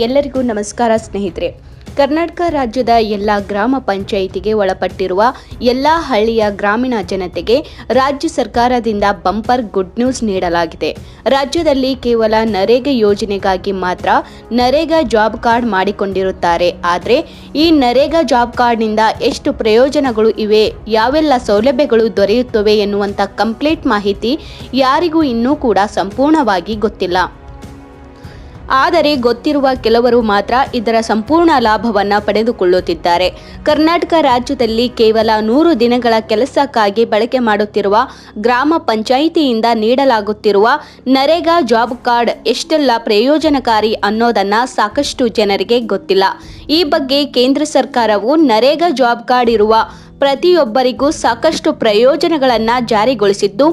ಎಲ್ಲರಿಗೂ ನಮಸ್ಕಾರ ಸ್ನೇಹಿತರೆ. ಕರ್ನಾಟಕ ರಾಜ್ಯದ ಎಲ್ಲ ಗ್ರಾಮ ಪಂಚಾಯಿತಿಗೆ ಒಳಪಟ್ಟಿರುವ ಎಲ್ಲ ಹಳ್ಳಿಯ ಗ್ರಾಮೀಣ ಜನತೆಗೆ ರಾಜ್ಯ ಸರ್ಕಾರದಿಂದ ಬಂಪರ್ ಗುಡ್ ನ್ಯೂಸ್ ನೀಡಲಾಗಿದೆ. ರಾಜ್ಯದಲ್ಲಿ ಕೇವಲ ನರೇಗಾ ಯೋಜನೆಗಾಗಿ ಮಾತ್ರ ನರೇಗಾ ಜಾಬ್ ಕಾರ್ಡ್ ಮಾಡಿಕೊಂಡಿರುತ್ತಾರೆ. ಆದರೆ ಈ ನರೇಗಾ ಜಾಬ್ ಕಾರ್ಡ್ನಿಂದ ಎಷ್ಟು ಪ್ರಯೋಜನಗಳು ಇವೆ, ಯಾವೆಲ್ಲ ಸೌಲಭ್ಯಗಳು ದೊರೆಯುತ್ತವೆ ಎನ್ನುವಂಥ ಕಂಪ್ಲೀಟ್ ಮಾಹಿತಿ ಯಾರಿಗೂ ಇನ್ನೂ ಕೂಡ ಸಂಪೂರ್ಣವಾಗಿ ಗೊತ್ತಿಲ್ಲ. ಆದರೆ ಗೊತ್ತಿರುವ ಕೆಲವರು ಮಾತ್ರ ಇದರ ಸಂಪೂರ್ಣ ಲಾಭವನ್ನು ಪಡೆದುಕೊಳ್ಳುತ್ತಿದ್ದಾರೆ. ಕರ್ನಾಟಕ ರಾಜ್ಯದಲ್ಲಿ ಕೇವಲ 100 ದಿನಗಳ ಕೆಲಸಕ್ಕಾಗಿ ಬಳಕೆ ಮಾಡುತ್ತಿರುವ ಗ್ರಾಮ ಪಂಚಾಯಿತಿಯಿಂದ ನೀಡಲಾಗುತ್ತಿರುವ ನರೇಗಾ ಜಾಬ್ ಕಾರ್ಡ್ ಎಷ್ಟೆಲ್ಲ ಪ್ರಯೋಜನಕಾರಿ ಅನ್ನೋದನ್ನು ಸಾಕಷ್ಟು ಜನರಿಗೆ ಗೊತ್ತಿಲ್ಲ. ಈ ಬಗ್ಗೆ ಕೇಂದ್ರ ಸರ್ಕಾರವು ನರೇಗಾ ಜಾಬ್ ಕಾರ್ಡ್ ಇರುವ ಪ್ರತಿಯೊಬ್ಬರಿಗೂ ಸಾಕಷ್ಟು ಪ್ರಯೋಜನಗಳನ್ನು ಜಾರಿಗೊಳಿಸಿದ್ದು,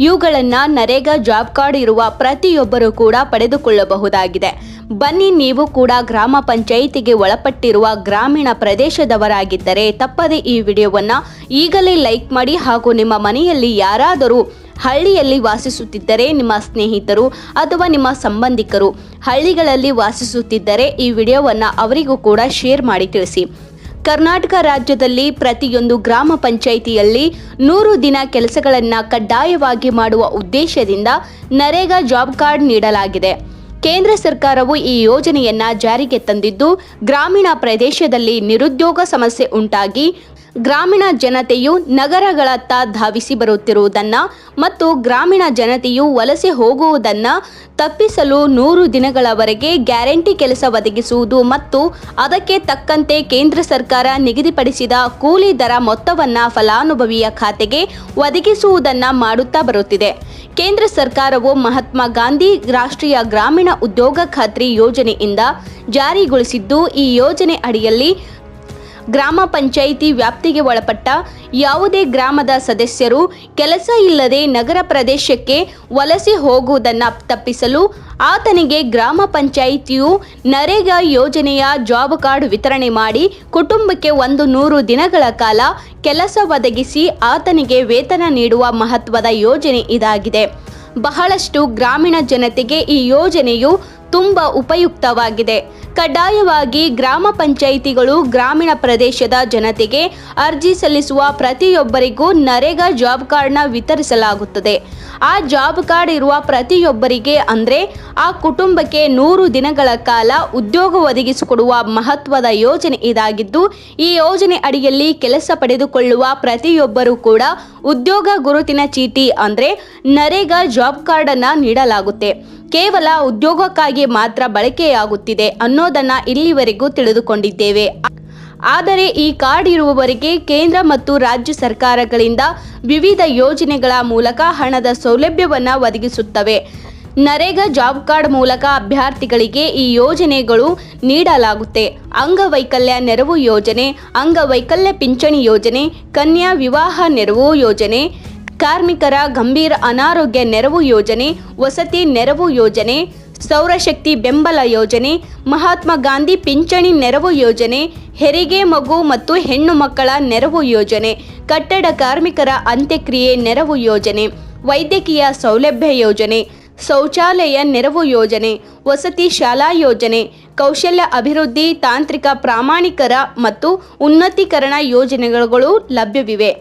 ಇವುಗಳನ್ನು ನರೇಗಾ ಜಾಬ್ ಕಾರ್ಡ್ ಇರುವ ಪ್ರತಿಯೊಬ್ಬರೂ ಕೂಡ ಪಡೆದುಕೊಳ್ಳಬಹುದಾಗಿದೆ. ಬನ್ನಿ, ನೀವು ಕೂಡ ಗ್ರಾಮ ಪಂಚಾಯಿತಿಗೆ ಒಳಪಟ್ಟಿರುವ ಗ್ರಾಮೀಣ ಪ್ರದೇಶದವರಾಗಿದ್ದರೆ ತಪ್ಪದೆ ಈ ವಿಡಿಯೋವನ್ನು ಈಗಲೇ ಲೈಕ್ ಮಾಡಿ ಹಾಗೂ ನಿಮ್ಮ ಮನೆಯಲ್ಲಿ ಯಾರಾದರೂ ಹಳ್ಳಿಯಲ್ಲಿ ವಾಸಿಸುತ್ತಿದ್ದರೆ, ನಿಮ್ಮ ಸ್ನೇಹಿತರು ಅಥವಾ ನಿಮ್ಮ ಸಂಬಂಧಿಕರು ಹಳ್ಳಿಗಳಲ್ಲಿ ವಾಸಿಸುತ್ತಿದ್ದರೆ ಈ ವಿಡಿಯೋವನ್ನು ಅವರಿಗೂ ಕೂಡ ಶೇರ್ ಮಾಡಿ ತಿಳಿಸಿ. ಕರ್ನಾಟಕ ರಾಜ್ಯದಲ್ಲಿ ಪ್ರತಿಯೊಂದು ಗ್ರಾಮ ಪಂಚಾಯಿತಿಯಲ್ಲಿ 100 ದಿನ ಕೆಲಸಗಳನ್ನು ಕಡ್ಡಾಯವಾಗಿ ಮಾಡುವ ಉದ್ದೇಶದಿಂದ ನರೇಗಾ ಜಾಬ್ ಕಾರ್ಡ್ ನೀಡಲಾಗಿದೆ. ಕೇಂದ್ರ ಸರ್ಕಾರವು ಈ ಯೋಜನೆಯನ್ನು ಜಾರಿಗೆ ತಂದಿದ್ದು, ಗ್ರಾಮೀಣ ಪ್ರದೇಶದಲ್ಲಿ ನಿರುದ್ಯೋಗ ಸಮಸ್ಯೆ ಉಂಟಾಗಿ ಗ್ರಾಮೀಣ ಜನತೆಯು ನಗರಗಳತ್ತ ಧಾವಿಸಿ ಬರುತ್ತಿರುವುದನ್ನು ಮತ್ತು ಗ್ರಾಮೀಣ ಜನತೆಯು ವಲಸೆ ಹೋಗುವುದನ್ನು ತಪ್ಪಿಸಲು 100 ದಿನಗಳವರೆಗೆ ಗ್ಯಾರಂಟಿ ಕೆಲಸ ಒದಗಿಸುವುದು ಮತ್ತು ಅದಕ್ಕೆ ತಕ್ಕಂತೆ ಕೇಂದ್ರ ಸರ್ಕಾರ ನಿಗದಿಪಡಿಸಿದ ಕೂಲಿ ದರ ಮೊತ್ತವನ್ನು ಫಲಾನುಭವಿಯ ಖಾತೆಗೆ ಒದಗಿಸುವುದನ್ನು ಮಾಡುತ್ತಾ ಬರುತ್ತಿದೆ. ಕೇಂದ್ರ ಸರ್ಕಾರವು ಮಹಾತ್ಮ ಗಾಂಧಿ ರಾಷ್ಟ್ರೀಯ ಗ್ರಾಮೀಣ ಉದ್ಯೋಗ ಖಾತ್ರಿ ಯೋಜನೆಯಿಂದ ಜಾರಿಗೊಳಿಸಿದ್ದು, ಈ ಯೋಜನೆ ಅಡಿಯಲ್ಲಿ ಗ್ರಾಮ ಪಂಚಾಯಿತಿ ವ್ಯಾಪ್ತಿಗೆ ಒಳಪಟ್ಟ ಯಾವುದೇ ಗ್ರಾಮದ ಸದಸ್ಯರು ಕೆಲಸ ಇಲ್ಲದೆ ನಗರ ಪ್ರದೇಶಕ್ಕೆ ವಲಸೆ ಹೋಗುವುದನ್ನು ತಪ್ಪಿಸಲು ಆತನಿಗೆ ಗ್ರಾಮ ಪಂಚಾಯಿತಿಯು ನರೇಗಾ ಯೋಜನೆಯ ಜಾಬ್ ಕಾರ್ಡ್ ವಿತರಣೆ ಮಾಡಿ ಕುಟುಂಬಕ್ಕೆ 100 ದಿನಗಳ ಕಾಲ ಕೆಲಸ ಒದಗಿಸಿ ಆತನಿಗೆ ವೇತನ ನೀಡುವ ಮಹತ್ವದ ಯೋಜನೆ ಇದಾಗಿದೆ. ಬಹಳಷ್ಟು ಗ್ರಾಮೀಣ ಜನತೆಗೆ ಈ ಯೋಜನೆಯು ತುಂಬ ಉಪಯುಕ್ತವಾಗಿದೆ. ಕಡ್ಡಾಯವಾಗಿ ಗ್ರಾಮ ಪಂಚಾಯಿತಿಗಳು ಗ್ರಾಮೀಣ ಪ್ರದೇಶದ ಜನತೆಗೆ ಅರ್ಜಿ ಸಲ್ಲಿಸುವ ಪ್ರತಿಯೊಬ್ಬರಿಗೂ ನರೇಗಾ ಜಾಬ್ ಕಾರ್ಡ್ನ ವಿತರಿಸಲಾಗುತ್ತದೆ. ಆ ಜಾಬ್ ಕಾರ್ಡ್ ಇರುವ ಪ್ರತಿಯೊಬ್ಬರಿಗೆ ಅಂದರೆ ಆ ಕುಟುಂಬಕ್ಕೆ 100 ದಿನಗಳ ಕಾಲ ಉದ್ಯೋಗ ಒದಗಿಸಿಕೊಡುವ ಮಹತ್ವದ ಯೋಜನೆ ಇದಾಗಿದ್ದು, ಈ ಯೋಜನೆ ಅಡಿಯಲ್ಲಿ ಕೆಲಸ ಪಡೆದುಕೊಳ್ಳುವ ಪ್ರತಿಯೊಬ್ಬರೂ ಕೂಡ ಉದ್ಯೋಗ ಗುರುತಿನ ಚೀಟಿ ಅಂದರೆ ನರೇಗಾ ಜಾಬ್ ಕಾರ್ಡನ್ನು ನೀಡಲಾಗುತ್ತೆ. ಕೇವಲ ಉದ್ಯೋಗಕ್ಕಾಗಿ ಮಾತ್ರ ಬಳಕೆಯಾಗುತ್ತಿದೆ ಅನ್ನೋದನ್ನು ಇಲ್ಲಿವರೆಗೂ ತಿಳಿದುಕೊಂಡಿದ್ದೇವೆ. ಆದರೆ ಈ ಕಾರ್ಡ್ ಇರುವವರಿಗೆ ಕೇಂದ್ರ ಮತ್ತು ರಾಜ್ಯ ಸರ್ಕಾರಗಳಿಂದ ವಿವಿಧ ಯೋಜನೆಗಳ ಮೂಲಕ ಹಣದ ಸೌಲಭ್ಯವನ್ನು ಒದಗಿಸುತ್ತವೆ. ನರೇಗಾ ಜಾಬ್ ಕಾರ್ಡ್ ಮೂಲಕ ಅಭ್ಯರ್ಥಿಗಳಿಗೆ ಈ ಯೋಜನೆಗಳು ನೀಡಲಾಗುತ್ತೆ. ಅಂಗವೈಕಲ್ಯ ನೆರವು ಯೋಜನೆ, ಅಂಗವೈಕಲ್ಯ ಪಿಂಚಣಿ ಯೋಜನೆ, ಕನ್ಯಾ ವಿವಾಹ ನೆರವು ಯೋಜನೆ, ಕಾರ್ಮಿಕರ ಗಂಭೀರ ಅನಾರೋಗ್ಯ ನೆರವು ಯೋಜನೆ, ವಸತಿ ನೆರವು ಯೋಜನೆ, ಸೌರಶಕ್ತಿ ಬೆಂಬಲ ಯೋಜನೆ, ಮಹಾತ್ಮ ಗಾಂಧಿ ಪಿಂಚಣಿ ನೆರವು ಯೋಜನೆ, ಹೆರಿಗೆ ಮಗು ಮತ್ತು ಹೆಣ್ಣು ಮಕ್ಕಳ ನೆರವು ಯೋಜನೆ, ಕಟ್ಟಡ ಕಾರ್ಮಿಕರ ಅಂತ್ಯಕ್ರಿಯೆ ನೆರವು ಯೋಜನೆ, ವೈದ್ಯಕೀಯ ಸೌಲಭ್ಯ ಯೋಜನೆ, ಶೌಚಾಲಯ ನೆರವು ಯೋಜನೆ, ವಸತಿ ಶಾಲಾ ಯೋಜನೆ, ಕೌಶಲ್ಯ ಅಭಿವೃದ್ಧಿ, ತಾಂತ್ರಿಕ ಪ್ರಾಮಾಣೀಕರ ಮತ್ತು ಉನ್ನತೀಕರಣ ಯೋಜನೆಗಳು ಲಭ್ಯವಿವೆ.